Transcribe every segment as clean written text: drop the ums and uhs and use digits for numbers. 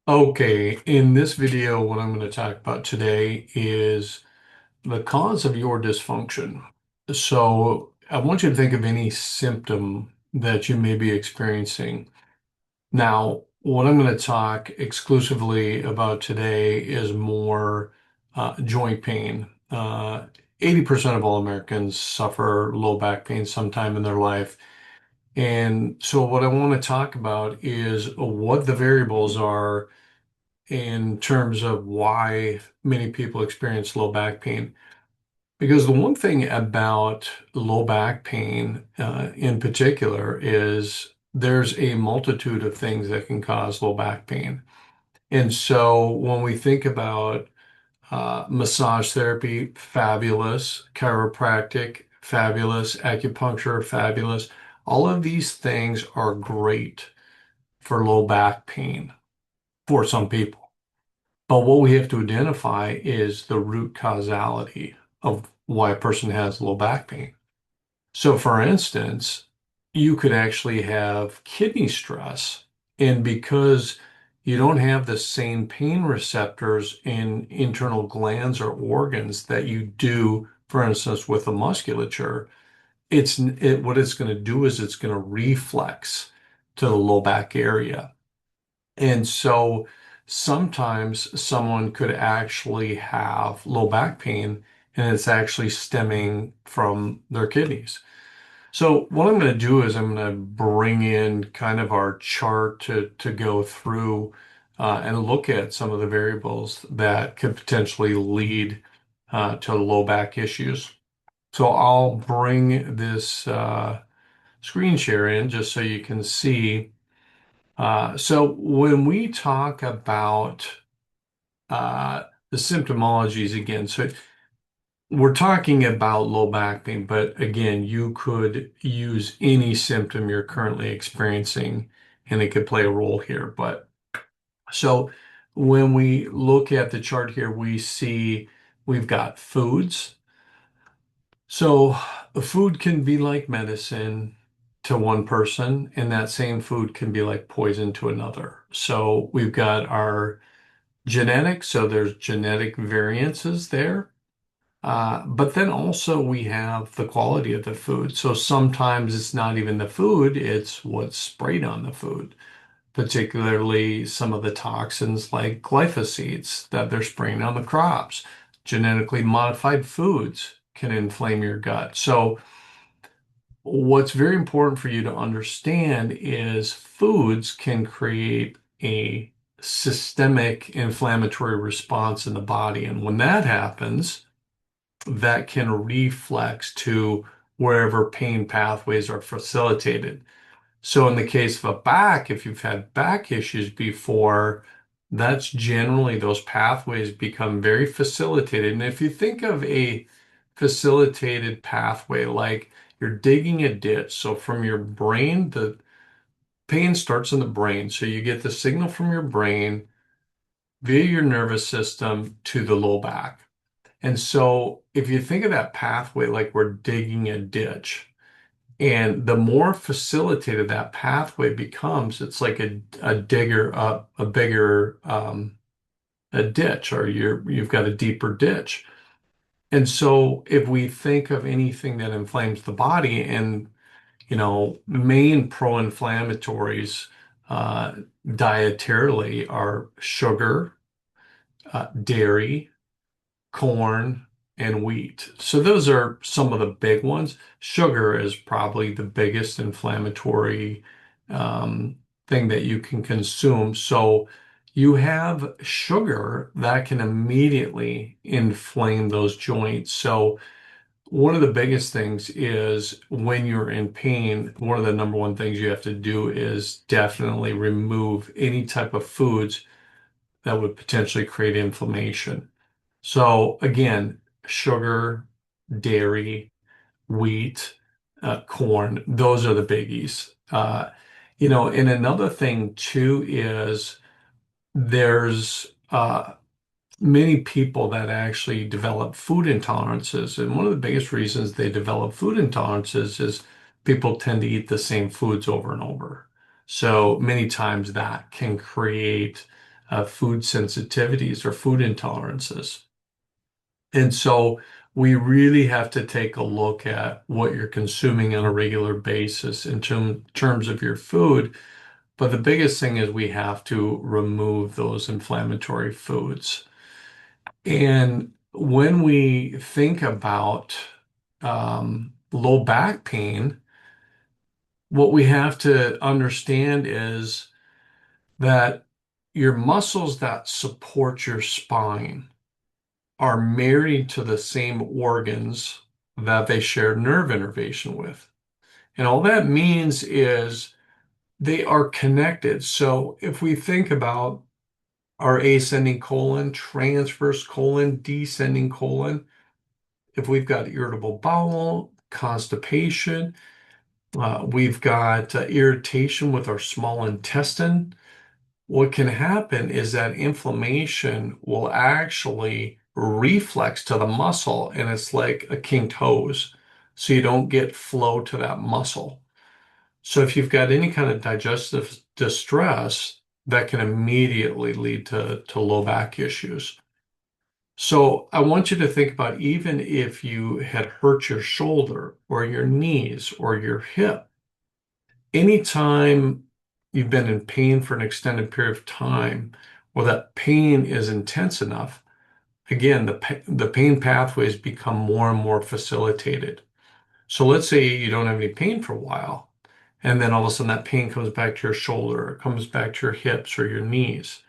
Okay, in this video, what I'm going to talk about today is the cause of your dysfunction. So I want you to think of any symptom that you may be experiencing. Now, what I'm going to talk exclusively about today is more joint pain. 80% of all Americans suffer low back pain sometime in their life. And so what I want to talk about is what the variables are in terms of why many people experience low back pain. Because the one thing about low back pain in particular is there's a multitude of things that can cause low back pain. And so when we think about massage therapy, fabulous, chiropractic, fabulous, acupuncture, fabulous, all of these things are great for low back pain for some people. But what we have to identify is the root causality of why a person has low back pain. So, for instance, you could actually have kidney stress, and because you don't have the same pain receptors in internal glands or organs that you do, for instance, with the musculature, what it's going to do is it's going to reflex to the low back area. And so sometimes someone could actually have low back pain and it's actually stemming from their kidneys. So what I'm going to do is I'm going to bring in kind of our chart to go through and look at some of the variables that could potentially lead to low back issues. So I'll bring this screen share in just so you can see. So when we talk about the symptomologies again, so we're talking about low back pain, but again, you could use any symptom you're currently experiencing, and it could play a role here. But so when we look at the chart here, we see we've got foods. So food can be like medicine to one person, and that same food can be like poison to another. So we've got our genetics, so there's genetic variances there. But then also we have the quality of the food. So sometimes it's not even the food, it's what's sprayed on the food, particularly some of the toxins like glyphosate that they're spraying on the crops. Genetically modified foods can inflame your gut. So what's very important for you to understand is foods can create a systemic inflammatory response in the body. And when that happens, that can reflex to wherever pain pathways are facilitated. So in the case of a back, if you've had back issues before, that's generally those pathways become very facilitated. And if you think of a facilitated pathway, like you're digging a ditch, so from your brain, the pain starts in the brain. So you get the signal from your brain via your nervous system to the low back. And so if you think of that pathway like we're digging a ditch, and the more facilitated that pathway becomes, it's like a digger up a bigger a ditch, or you've got a deeper ditch. And so if we think of anything that inflames the body, and main pro-inflammatories uh, dietarily are sugar, dairy, corn, and wheat. So those are some of the big ones. Sugar is probably the biggest inflammatory thing that you can consume. So you have sugar that can immediately inflame those joints. So one of the biggest things is when you're in pain, one of the number one things you have to do is definitely remove any type of foods that would potentially create inflammation. So again, sugar, dairy, wheat, corn, those are the biggies. And another thing too is there's many people that actually develop food intolerances. And one of the biggest reasons they develop food intolerances is people tend to eat the same foods over and over. So many times that can create food sensitivities or food intolerances. And so we really have to take a look at what you're consuming on a regular basis in terms of your food. But the biggest thing is we have to remove those inflammatory foods. And when we think about low back pain, what we have to understand is that your muscles that support your spine are married to the same organs that they share nerve innervation with. And all that means is they are connected. So if we think about our ascending colon, transverse colon, descending colon, if we've got irritable bowel, constipation, we've got irritation with our small intestine, what can happen is that inflammation will actually reflex to the muscle, and it's like a kinked hose. So you don't get flow to that muscle. So if you've got any kind of digestive distress, that can immediately lead to low back issues. So I want you to think about even if you had hurt your shoulder or your knees or your hip, anytime you've been in pain for an extended period of time, or that pain is intense enough, again, the pain pathways become more and more facilitated. So let's say you don't have any pain for a while, and then all of a sudden that pain comes back to your shoulder, or comes back to your hips or your knees.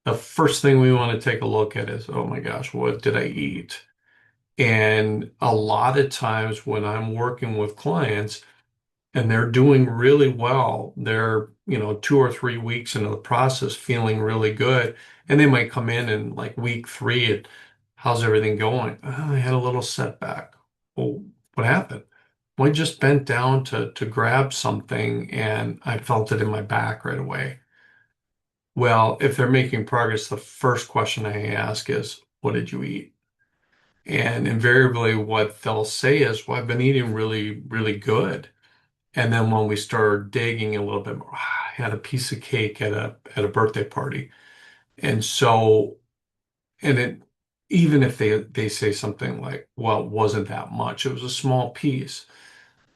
The first thing we want to take a look at is, oh my gosh, what did I eat? And a lot of times when I'm working with clients, and they're doing really well. They're, 2 or 3 weeks into the process feeling really good. And they might come in like week 3 and how's everything going? "Oh, I had a little setback." Well, what happened? Well, I just bent down to grab something and I felt it in my back right away. Well, if they're making progress, the first question I ask is, what did you eat? And invariably what they'll say is, well, I've been eating really, really good. And then when we start digging a little bit more, I had a piece of cake at a birthday party. And so, and it even if they say something like, well, it wasn't that much, it was a small piece.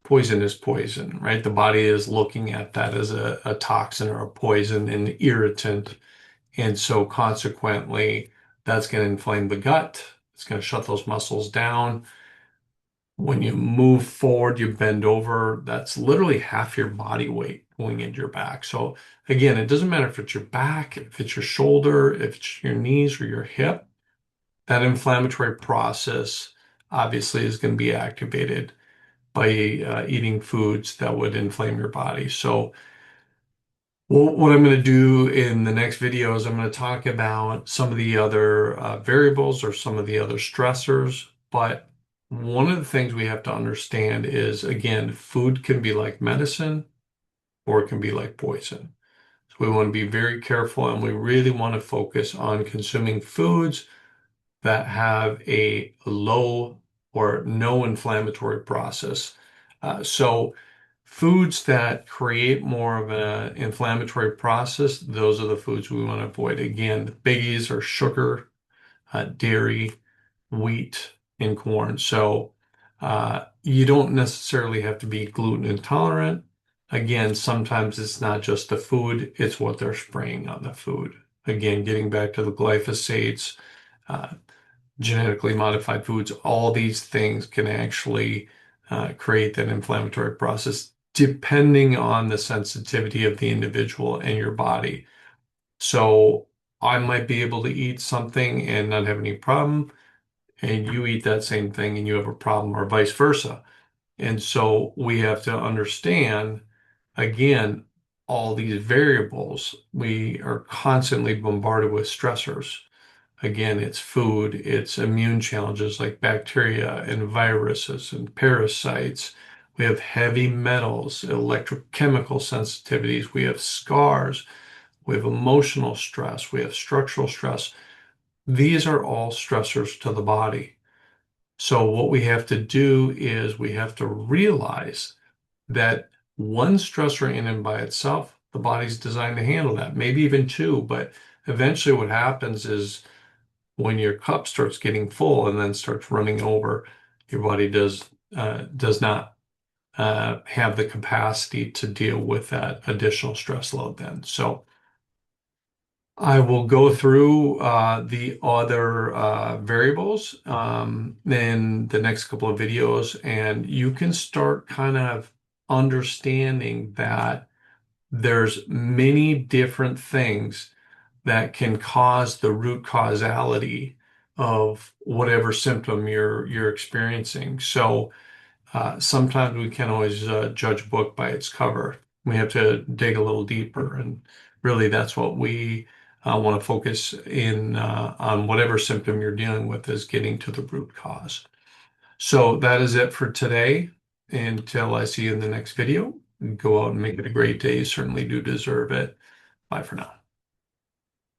Poison is poison, right? The body is looking at that as a toxin or a poison, an irritant. And so consequently, that's going to inflame the gut. It's going to shut those muscles down. When you move forward, you bend over, that's literally half your body weight going into your back. So again, it doesn't matter if it's your back, if it's your shoulder, if it's your knees or your hip, that inflammatory process obviously is going to be activated by eating foods that would inflame your body. So what I'm going to do in the next video is I'm going to talk about some of the other variables or some of the other stressors. But one of the things we have to understand is, again, food can be like medicine or it can be like poison. So we want to be very careful and we really want to focus on consuming foods that have a low or no inflammatory process. So foods that create more of an inflammatory process, those are the foods we want to avoid. Again, the biggies are sugar, dairy, wheat, and corn. So you don't necessarily have to be gluten intolerant. Again, sometimes it's not just the food, it's what they're spraying on the food. Again, getting back to the glyphosates, uh, genetically modified foods, all these things can actually create that inflammatory process depending on the sensitivity of the individual and your body. So I might be able to eat something and not have any problem, and you eat that same thing and you have a problem, or vice versa. And so we have to understand, again, all these variables. We are constantly bombarded with stressors. Again, it's food, it's immune challenges like bacteria and viruses and parasites. We have heavy metals, electrochemical sensitivities. We have scars. We have emotional stress. We have structural stress. These are all stressors to the body. So what we have to do is we have to realize that one stressor in and by itself, the body's designed to handle that, maybe even two, but eventually what happens is when your cup starts getting full and then starts running over, your body does not have the capacity to deal with that additional stress load then. So I will go through the other variables in the next couple of videos, and you can start kind of understanding that there's many different things that can cause the root causality of whatever symptom you're experiencing. So sometimes we can't always judge a book by its cover. We have to dig a little deeper, and really that's what we want to focus in on whatever symptom you're dealing with is getting to the root cause. So that is it for today. Until I see you in the next video, go out and make it a great day. You certainly do deserve it. Bye for now.